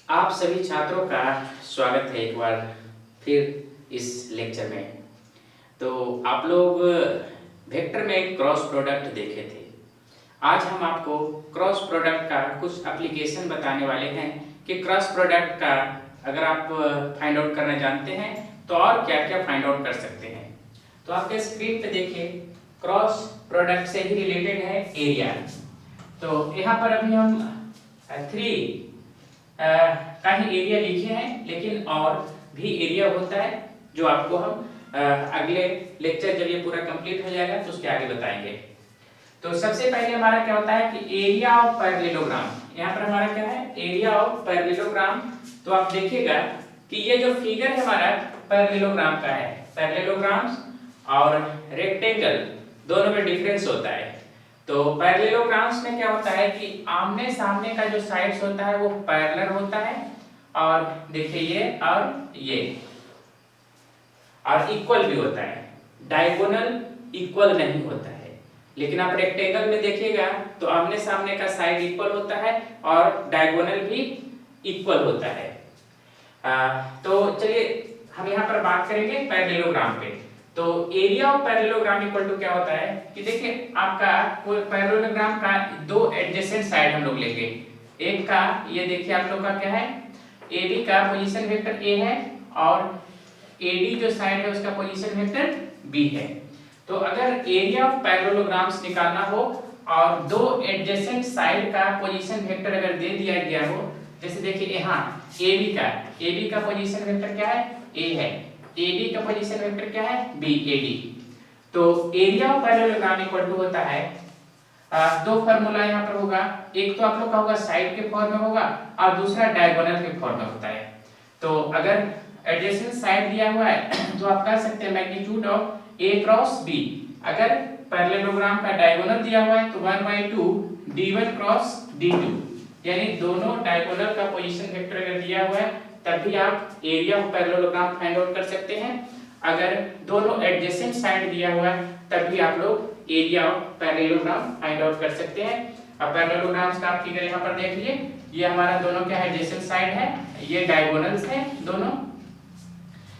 आप सभी छात्रों का स्वागत है एक बार फिर इस लेक्चर में। तो आप लोग वेक्टर में क्रॉस प्रोडक्ट देखे थे। आज हम आपको क्रॉस प्रोडक्ट का कुछ एप्लीकेशन बताने वाले हैं कि क्रॉस प्रोडक्ट का अगर आप फाइंड आउट करना जानते हैं तो और क्या क्या फाइंड आउट कर सकते हैं। तो आपके स्क्रीन पे देखिए, क्रॉस प्रोडक्ट से ही रिलेटेड है एरिया। तो यहाँ पर अभी हम 3 का ही एरिया लिखे हैं, लेकिन और भी एरिया होता है जो आपको हम अगले लेक्चर जब ये पूरा कंप्लीट हो जाएगा तो उसके आगे बताएंगे। तो सबसे पहले हमारा क्या होता है कि एरिया ऑफ पैरेललोग्राम। यहाँ पर हमारा क्या है, एरिया ऑफ पैरेललोग्राम। तो आप देखिएगा कि ये जो फिगर है हमारा पैरेललोग्राम का है। पैरेललोग्राम्स और रेक्टेंगल दोनों में डिफरेंस होता है। तो पैरेललोग्राम्स में क्या होता है कि आमने सामने का जो साइड्स होता है वो पैरेलल होता है, और देखिए ये और इक्वल भी होता है। डायगोनल इक्वल नहीं होता है। लेकिन आप रेक्टेंगल में देखिएगा तो आमने सामने का साइड इक्वल होता है और डायगोनल भी इक्वल होता है। तो चलिए हम यहाँ पर बात करेंगे पैरेललोग्राम पे। तो area of parallelogram equal to क्या होता है कि देखिए आपका पैरेललोग्राम का दो एडजेसेंट साइड हम लोग लेंगे। एक का ये देखिए आप लोग का क्या है, AB का पोजीशन वेक्टर A है और AD जो साइड है उसका पोजीशन वेक्टर B है। तो अगर एरिया ऑफ पैरेललोग्राम्स निकालना हो और दो एडजेसेंट साइड का पोजीशन वेक्टर अगर दे दिया गया हो, जैसे देखिए यहाँ AB का पोजीशन वेक्टर क्या है, A है। AD का पोजीशन वेक्टर क्या है, B, AD। तो area of parallelogram equal to होता है दो फार्मूला यहाँ पर होगा। एक तो आप लोग का होगा साइड के फॉर्म में होगा और दूसरा डायगोनल के फॉर्म में होता है। तो अगर एडजेसेंट साइड दिया हुआ है तो आप कह सकते हैं magnitude of A cross B। अगर पैरेललोग्राम का डायगोनल दिया हुआ है तो 1/2 D1 क्रॉस D2, यानी दोनों डायगोनल का पोजीशन वेक्टर अगर दिया हुआ है तब भी आप area of parallelogram find out कर सकते हैं। अगर दोनों एडजेसेंट साइड दिया हुआ है तब भी आप लोग area of parallelogram find out कर सकते हैं। अब पैरेललोग्राम्स का आप फिगर यहाँ पर देख लीजिए, ये हमारा दोनों क्या है, एडजेसेंट साइड है, ये डायगोनल्स हैं दोनों,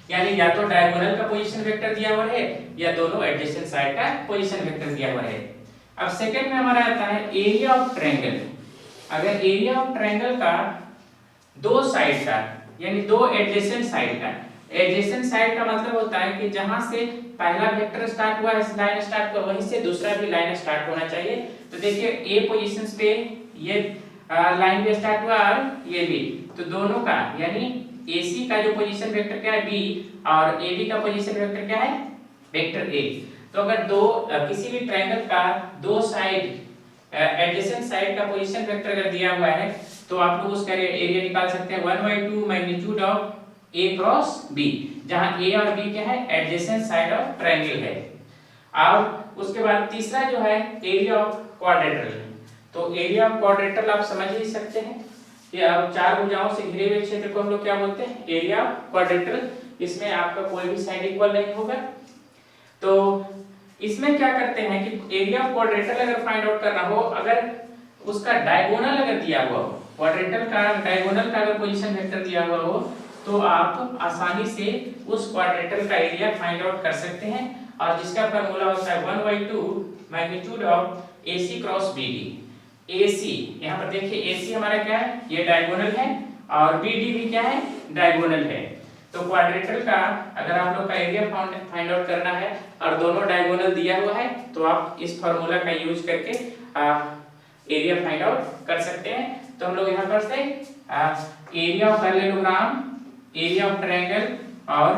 यानी या तो डायगोनल का पोजीशन वेक्टर दिया हुआ है या दोनों एडजेसेंट साइड का पोजीशन वेक्टर दिया हुआ है। अब सेकंड में हमारा आता है एरिया ऑफ ट्रायंगल। अगर एरिया ऑफ ट्रायंगल का दो साइड का यानी दो एडजेसेंट साइड का, एडजेसेंट साइड का मतलब होता है कि जहां से पहला वेक्टर स्टार्ट हुआ है, लाइन स्टार्ट हुआ, वहीं से दूसरा भी लाइन स्टार्ट होना चाहिए। तो देखिए ए पोजीशंस पे ये लाइन भी स्टार्ट हुआ और ये भी, तो दोनों का यानी AC का जो पोजीशन वेक्टर क्या है B और AB का पोजीशन वेक्टर क्या है, वेक्टर A। तो अगर दो किसी भी ट्रायंगल का दो साइड एडजेसेंट साइड का पोजीशन वेक्टर अगर दिया हुआ है तो आप लोग उसका एरिया निकाल सकते हैं 1/2 magnitude of A cross B, जहां A और B क्या है, एडजेसेंट साइड ऑफ ट्रायंगल है। अब उसके बाद तीसरा जो है एरिया ऑफ क्वाड्रेटरल। तो एरिया ऑफ क्वाड्रेटरल आप समझ ही सकते हैं कि अब चार भुजाओं से घिरे हुए क्षेत्र को हम लोग क्या बोलते हैं, एरिया ऑफ क्वाड्रेटरल। इसमें आपका कोई भी साइड इक्वल नहीं होगा। तो इसमें क्या करते हैं कि एरिया ऑफ क्वाड्रेटरल अगर फाइंड आउट करना हो, अगर उसका डायगोनल अगर दिया हुआ हो, क्वाड्रेटरल का डायगोनल का अगर पोजीशन वेक्टर दिया हुआ हो तो आप आसानी से उस क्वाड्रेटरल का एरिया फाइंड आउट कर सकते हैं, और जिसका फार्मूला होता है 1/2 magnitude of AC cross BD। AC यहाँ पर देखिए AC हमारा क्या है, ये डायगोनल है, और BD भी क्या है, डायगोनल है। तो क्वाड्रेटरल का अगर आप लोग का एरिया फाइंड आउट करना है और दोनों डायगोनल दिया हुआ है तो आप इस फार्मूला का यूज करके एरिया फाइंड आउट कर सकते हैं। तो हम लोग यहाँ पर से area of parallelogram, area of triangle और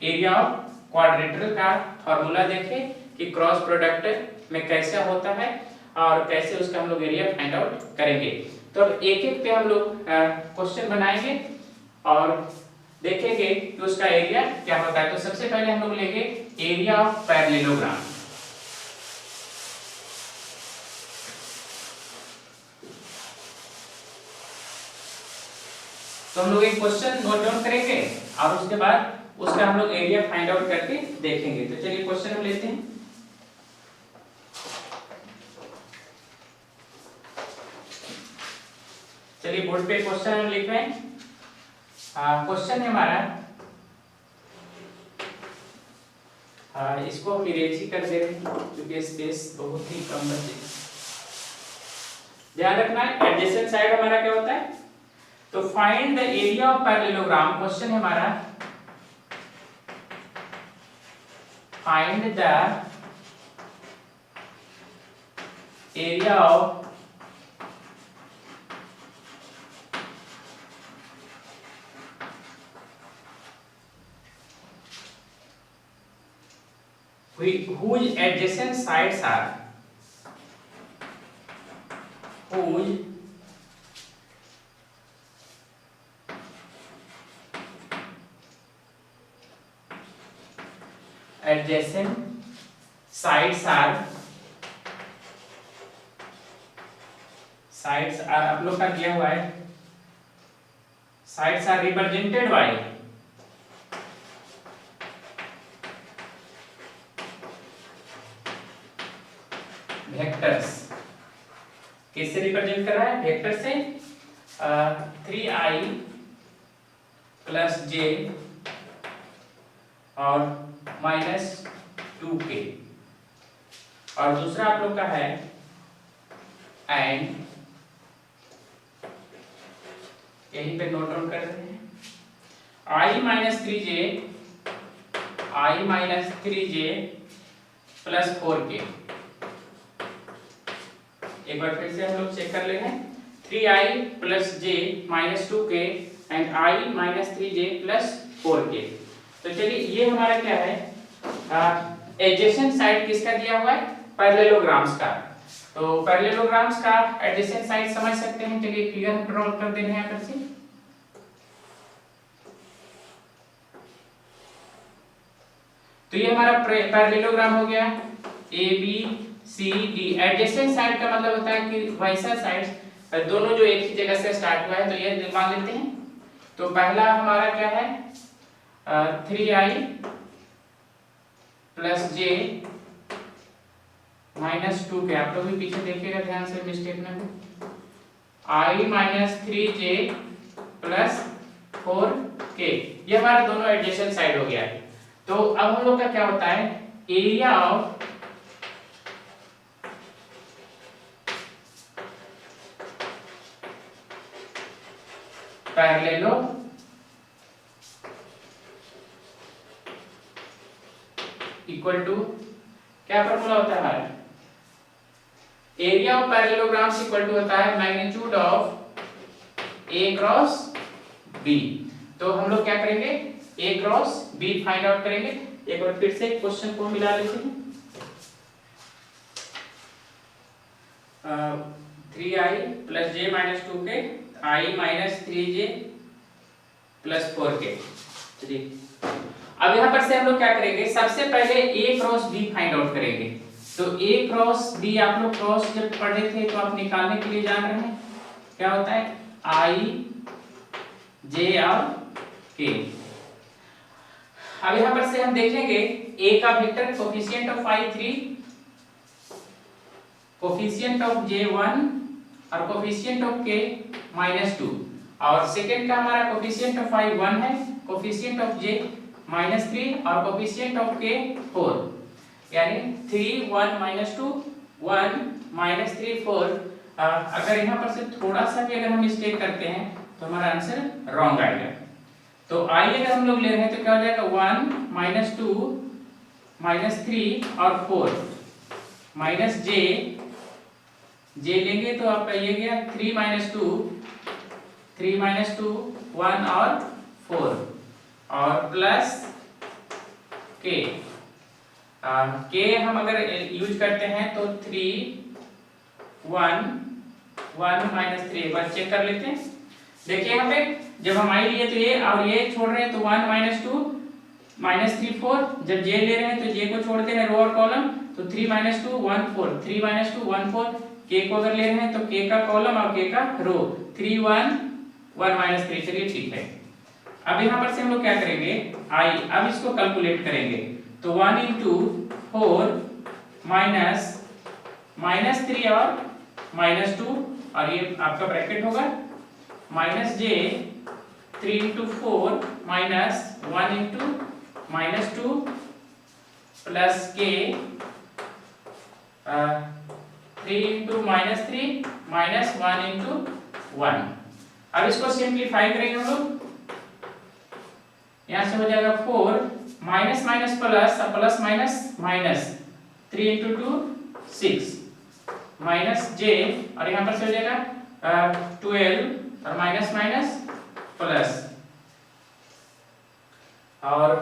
एरिया ऑफ क्वाड्रेटरल का फार्मूला देखें कि क्रॉस प्रोडक्ट में कैसा होता है और कैसे उसका हम लोग एरिया फाइंड आउट करेंगे। तो अब एक एक पे हम लोग क्वेश्चन बनाएंगे और देखेंगे कि उसका एरिया क्या होता है। तो सबसे पहले हम लोग लेंगे एरिया ऑफ पैरेललोग्राम। तो हम लोग एक क्वेश्चन नोट डाउन करेंगे और उसके बाद उसका हम लोग एरिया फाइंड आउट करके देखेंगे। तो चलिए क्वेश्चन हम लेते हैं। चलिए बोर्ड पे क्वेश्चन हम लिख रहे हैं। क्वेश्चन है हमारा, इसको हम इरेज ही कर दे रहे हैं क्योंकि स्पेस बहुत ही कम बचे। ध्यान रखना है एडजेसेंट साइड हमारा क्या होता है, तो find the area of parallelogram. Question है हमारा find the area of whose adjacent sides are whose adjacent sides are आप लोग का दिया हुआ है sides are represented by vectors. किससे रिप्रेजेंट कर रहा है, वेक्टर से। 3i प्लस j और माइनस 2k, और दूसरा आप लोग का है एंड, यहीं पे नोट डाउन कर रहे हैं, i minus 3j plus 4k। एक बार फिर से हम लोग चेक कर ले हैं, 3i plus j minus 2k and i minus 3j plus 4k। तो चलिए ये हमारा क्या है, एडजेसेंट साइड किसका दिया हुआ है, पैरेललोग्राम्स का। तो पैरेललोग्राम्स का एडजेसेंट साइड समझ सकते हैं। चलिए फिगर हम ड्रॉ कर दे रहे हैं यहाँ पर से। तो ये हमारा पैरेललोग्राम हो गया A B C D. Adjacent side का मतलब होता है कि वैसा साइड दोनों जो एक ही जगह से स्टार्ट हुआ है, तो ये मान लेते हैं। तो पहला हमारा क्या है, 3i plus j minus 2k। आप लोग भी पीछे देखिएगा ध्यान से मिस्टेक ना हो। i minus 3j plus 4k, ये हमारा दोनों एडजेसेंट साइड हो गया है। तो अब हम लोग का क्या होता है, एरिया ऑफ पैरेललो इक्वल टू, क्या फॉर्मूला होता है हमारा, area of parallelograms equal to होता है magnitude of a cross b. तो हम लोग क्या करेंगे, a cross b find out करेंगे। एक बार फिर से क्वेश्चन को मिला लेते हैं। 3i plus j minus 2k, i minus 3j plus 4k। चलिए अब यहाँ पर से हम लोग क्या करेंगे, सबसे पहले a cross b find out करेंगे। तो a क्रॉस b आप लोग क्रॉस जब पढ़े थे तो आप निकालने के लिए जान रहे हैं क्या होता है, i j और k। अब यहाँ पर से हम देखेंगे a का vector coefficient of i 3, coefficient of j 1 और कोफिशिएंट ऑफ k माइनस 2, और सेकेंड का हमारा कोफिशिएंट ऑफ i 1 है, कोफिशिएंट ऑफ j माइनस 3 और कोफिशिएंट ऑफ k 4, यानी 3 1 माइनस 2 1 माइनस 3 4। अगर यहाँ पर से थोड़ा सा भी अगर हम मिस्टेक करते हैं तो हमारा आंसर रॉन्ग आएगा। तो i अगर हम लोग ले रहे हैं तो क्या हो जाएगा, 1 माइनस 2 माइनस 3 और 4 माइनस j लेंगे तो आपका ये गया 3 माइनस 2 1 और 4 और प्लस k। k हम अगर यूज करते हैं तो 3 1 1 माइनस 3। एक बार चेक कर लेते हैं। देखिए यहाँ पे जब हम i लिए तो ये और ये छोड़ रहे हैं तो 1 माइनस 2 माइनस 3 4। जब j ले रहे हैं तो j को छोड़ते हैं रो और कॉलम, तो 3 माइनस 2 1 4 3 माइनस 2 1 4। k को अगर ले रहे हैं तो k का कॉलम और k का रो, 3 1 1 माइनस 3। चलिए ठीक है। अब यहाँ पर से हम लोग क्या करेंगे, i अब इसको कैलकुलेट करेंगे। तो 1 इंटू 4 माइनस 3 और माइनस 2, और ये आपका ब्रैकेट होगा minus j 3 into 4 minus 1 into minus 2 plus k 3 into minus 3 minus 1 into 1। अब इसको सिंप्लीफाई करेंगे हम लोग, यहां से हो जाएगा 4 minus minus plus, plus minus minus, 3 into 2 6 minus j, और यहाँ पर से हो जाएगा 12 और माइनस माइनस प्लस, और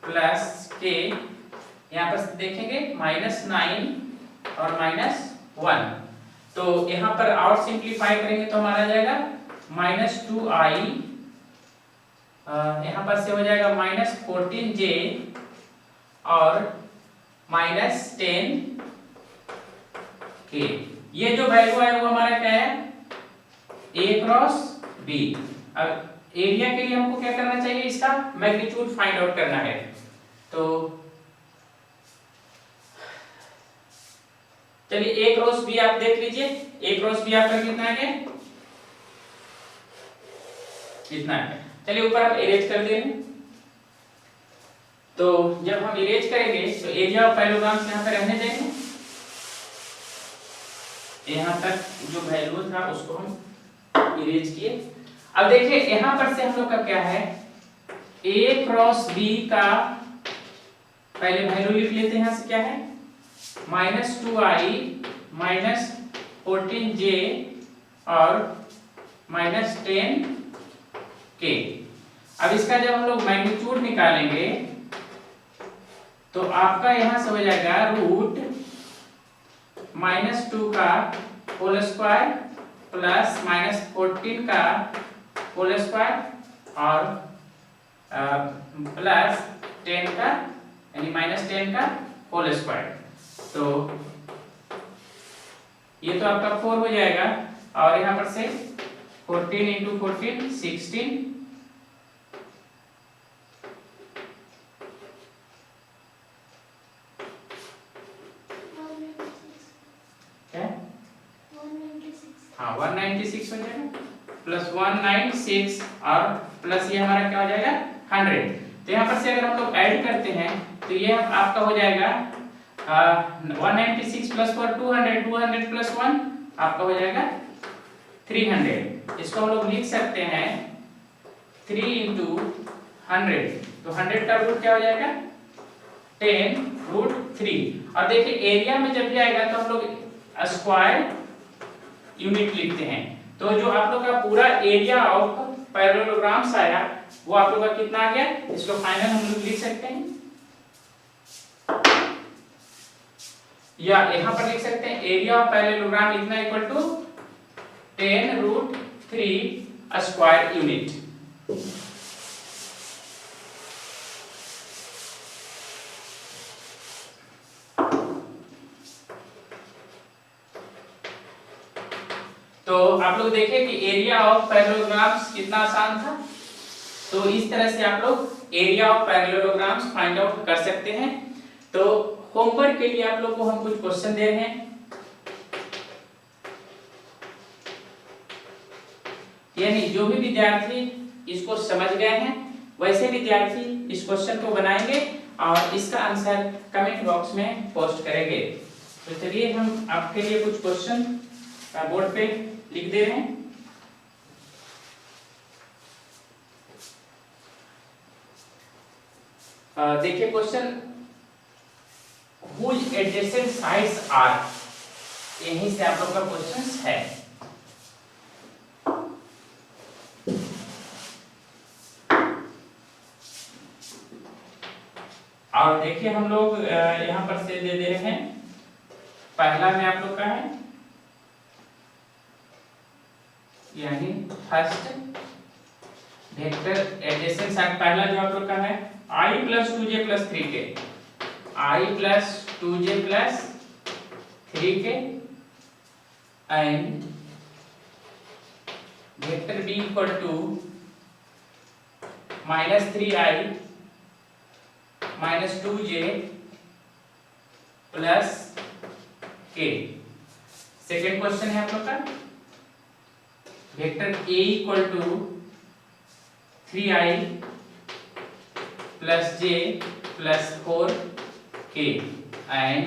प्लस के यहाँ पर देखेंगे माइनस 9 और माइनस 1। तो यहाँ पर और सिंप्लीफाई करेंगे तो हमारा जाएगा माइनस 2i, यहाँ पर से हो जाएगा माइनस 14j और माइनस 10k। ये जो वैल्यू है वो हमारा क्या है, a क्रॉस b। अब एरिया के लिए हमको क्या करना चाहिए, इसका मैग्नीट्यूड फाइंड आउट करना है। तो चलिए a क्रॉस b आप देख लीजिए, a क्रॉस b आपका कितना है, कितना है। चलिए ऊपर हम इरेज कर दे रहे हैं। तो जब हम इरेज करेंगे तो एरिया ऑफ पैरेललोग्राम्स यहाँ पे रहने देंगे, यहाँ तक जो वैल्यू था उसको हम इरेज किए। अब देखिए यहाँ पर से हम लोग का क्या है, a क्रॉस b का पहले वैल्यू लिख लेते हैं। यहाँ से क्या है, माइनस 2i माइनस 14j और माइनस 10k। अब इसका जब हम लोग मैग्नीट्यूड निकालेंगे तो आपका यहां से हो जाएगा रूट माइनस 2 का होल स्क्वायर प्लस माइनस 14 का होल स्क्वायर और प्लस 10 का यानी माइनस 10 का होल स्क्वायर। तो ये तो आपका 4 हो जाएगा, और यहाँ पर से 14 into 14 16 क्या, हाँ 196 हो जाएगा, प्लस 196 और प्लस ये हमारा क्या हो जाएगा 100। तो यहाँ पर से अगर हम लोग ऐड करते हैं तो ये आपका हो जाएगा 196 प्लस 4 200, 200 प्लस 1 आपका हो जाएगा 300। इसको हम लोग लिख सकते हैं 3 into 100, तो 100 का रूट क्या हो जाएगा 10 रूट 3। और देखिए एरिया में जब भी आएगा तो हम लोग स्क्वायर यूनिट लिखते हैं। तो जो आप लोग का पूरा एरिया ऑफ पैरेललोग्राम्स आया वो आप लोग का कितना आ गया, इसको फाइनल हम लोग लिख सकते हैं, या यहाँ पर लिख सकते हैं एरिया ऑफ पैरेललोग्राम इतना equal to 10 root 3 square unit. तो आप लोग देखें कि एरिया ऑफ पैरेललोग्राम्स कितना आसान था। तो इस तरह से आप लोग area of parallelograms find out कर सकते हैं। तो होमवर्क के लिए आप लोग को हम कुछ क्वेश्चन दे रहे हैं, यानी जो भी विद्यार्थी इसको समझ गए हैं वैसे विद्यार्थी इस क्वेश्चन को बनाएंगे और इसका आंसर कमेंट बॉक्स में पोस्ट करेंगे। तो चलिए हम आपके लिए कुछ क्वेश्चन बोर्ड पे लिख दे रहे हैं। देखिए question, whose adjacent sides are, यहीं से आप लोग का क्वेश्चन है। और देखिए हम लोग यहाँ पर से दे रहे हैं, पहला में आप लोग का है यानी फर्स्ट वेक्टर एडजेसेंट साइड, पहला जो आप लोग का है i plus 2j plus 3k, i plus 2j plus 3k and vector b equal to minus 3i minus 2j plus k। Second question है आप लोग का vector a equal to 3i plus j plus 4k and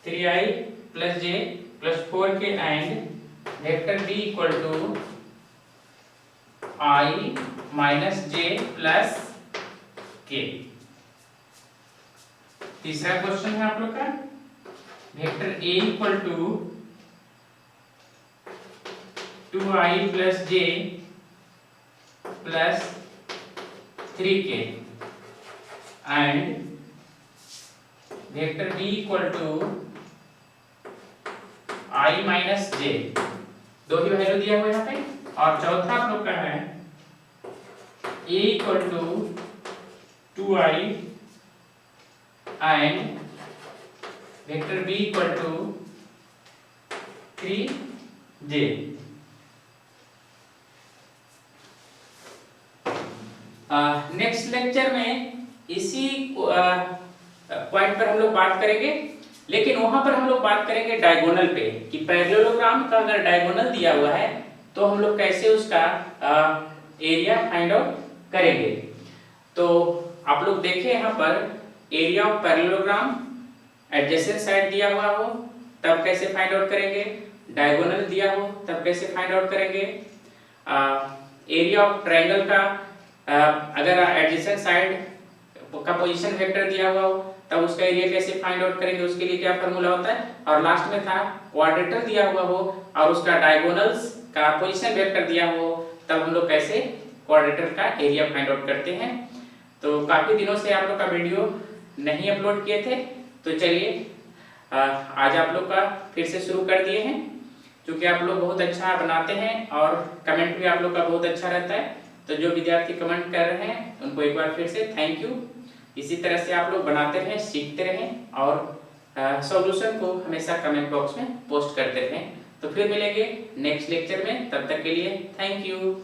3i plus j plus 4k and vector b equal to I minus j plus k। तीसरा question है आप लोग का, vector a equal to 2i plus j plus 3k and vector b equal to I minus j, दो ही value दिया हुआ है यहाँ पे। और चौथा आप लोग का है a equal to 2i and vector b equal to 3j। Next lecture में इसी पॉइंट पर हम लोग बात करेंगे, लेकिन वहां पर हम लोग बात करेंगे डायगोनल पे कि पैरेललोग्राम का अगर डायगोनल दिया हुआ है तो हम लोग कैसे उसका एरिया फाइंड आउट करेंगे। तो आप लोग देखें यहाँ पर area of parallelogram, adjacent side दिया हुआ हो तब कैसे फाइंड आउट करेंगे, डायगोनल दिया हो तब कैसे फाइंड आउट करेंगे, एरिया ऑफ ट्रायंगल का अगर एडजेसेंट साइड का पोजीशन वेक्टर दिया हुआ हो तब उसका एरिया कैसे फाइंड आउट करेंगे, उसके लिए क्या फार्मूला होता है। और लास्ट में था क्वाड्रेटर दिया हुआ हो और उसका डायगोनल्स का पोजीशन वेक्टर दिया हो तब हम लोग कैसे क्वाड्रेटर का एरिया फाइंड आउट करते हैं। तो काफी दिनों से आप लोग का वीडियो नहीं अपलोड किए थे, तो चलिए आज आप लोग का फिर से शुरू कर दिए हैं, क्योंकि आप लोग बहुत अच्छा बनाते हैं और कमेंट भी आप लोग का बहुत अच्छा रहता है। तो जो विद्यार्थी कमेंट कर रहे हैं उनको एक बार फिर से थैंक यू। इसी तरह से आप लोग बनाते रहें, सीखते रहें और सॉल्यूशन को हमेशा कमेंट बॉक्स में पोस्ट करते रहें। तो फिर मिलेंगे नेक्स्ट लेक्चर में, तब तक के लिए थैंक यू।